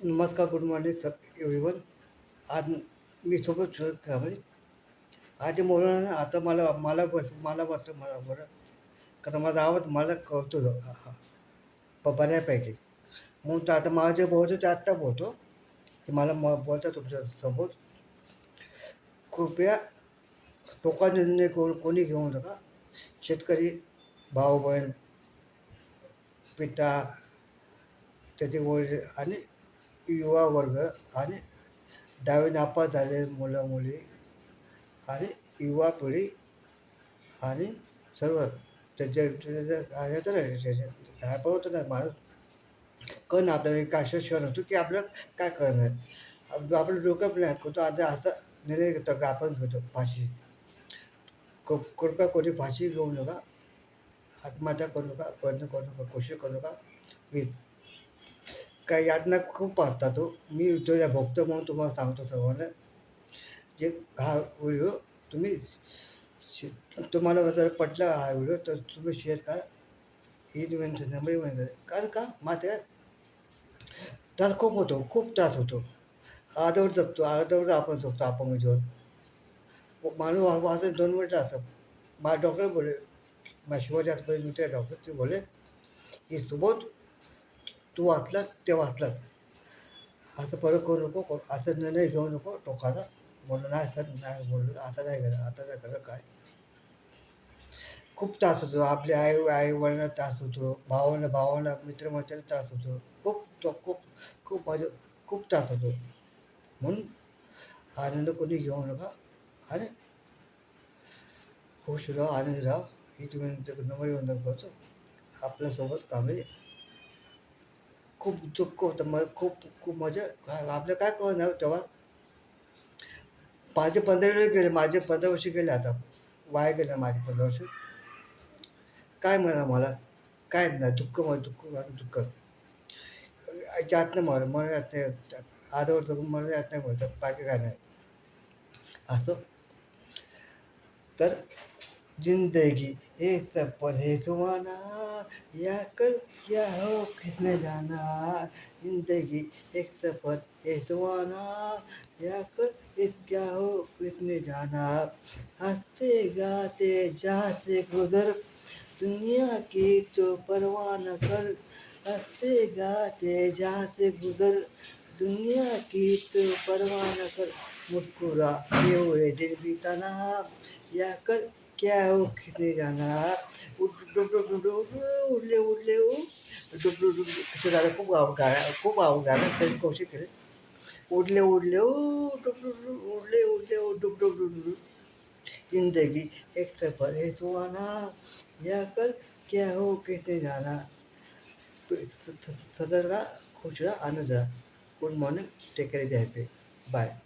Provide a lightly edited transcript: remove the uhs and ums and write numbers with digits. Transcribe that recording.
नमस्कार, good morning sir everyone. आज मी सोबत म्हणजे आज बोलणार ना आता मला वाटतं मला बरं कारण माझा आवाज मला कळतो बऱ्यापैकी. म्हणून तर आता मला जे बोलतो ते आत्ता बोलतो की मला बोलता तुमच्या समोर. कृपया टोका निर्णय कोणी घेऊ नका. शेतकरी, भाऊ बहीण, पिता, त्याचे वडील आणि युवा वर्ग आणि 10वी नापास झालेले मुलं मुली आणि युवा पिढी आणि सर्व काय होतं ना माणूस कळणं आपल्याला एक अशा क्षण होतो की आपलं काय करणार. आपलं डोकं पण ऐकतो आता असा निर्णय घेतो का आपण घेतो फाशी. कृपया कोणी फाशी घेऊ नका, आत्महत्या करू नका, प्रयत्न करू नका, कोशिश करू नका प्लीज. काय यातना खूप असतात हो. मी तो या भोगतो म्हणून तुम्हाला सांगतो सर्वांना. जे हा व्हिडिओ तुम्ही तुम्हाला जर पटला हा व्हिडिओ तर तुम्ही शेअर करा. ही नंबर विनंती कारण का मात्र त्रास खूप होतो, खूप त्रास होतो. अर्धवट जगतो, अर्धवट आपण जगतो अपंग जीवन. माणूस वाचत 2 मिनिटं असतं. मला डॉक्टर बोलले, माझ्या शिवाजी आसपास मित्र डॉक्टर ते बोलले की सुबोध तू वाचलास ते वाचलास. असं परत करू नको, असं निर्णय घेऊ नको टोकाचा. म्हणलं नाही सर नाही बोललो, आता नाही करा, आता नाही करा काय. खूप त्रास होतो. आपल्या आई-वडिलांना त्रास होतो. भावाला मित्र-मैत्रिणींना त्रास होतो. खूप खूप म्हणजे खूप त्रास होतो. म्हणून आनंद कोणी घेऊ नका आणि खुश राहा, आनंदी राहा. हीच विनंती नम्र विनंती करतो. आपल्यासोबत कांबळे खूप दुःख होतं. मला खूप खूप म्हणजे आपलं काय कळणार तेव्हा. माझे 15 वेळ गेले. माझे 15 वर्ष गेले आता. वाया गेले माझे 15 वर्ष. काय मिळणार मला? काय नाही. दुःख मला दुःख. यातनं मला यात नाही. अर्धवट जगून मला यात नाही बोलतात. बाकी काय नाही. असं तर जिंदगी एक सफर है सुहाना या कल क्या हो किसने जाना. जिंदगी एक सफर है सुहाना या कल क्या हो किसने जाना. हंसते गाते जहाँ से गुजर दुनिया की तो परवाह न कर. हंसते गाते जहाँ से गुजर दुनिया की तो परवाह न कर. मुस्कुराते हुए दिन बीताना या कर क्या हो किसने जाना. उडले उडले असं झालं. खूप आवड गाणं त्यांनी कौशिक केले. उडले उडले उडले उडले डुब जिंदगी एक सफर है सुहाना या कर क्या हो किसने जाना. सदर खुश राहा, आनंद राहा. Good morning, take care, happy. Bye.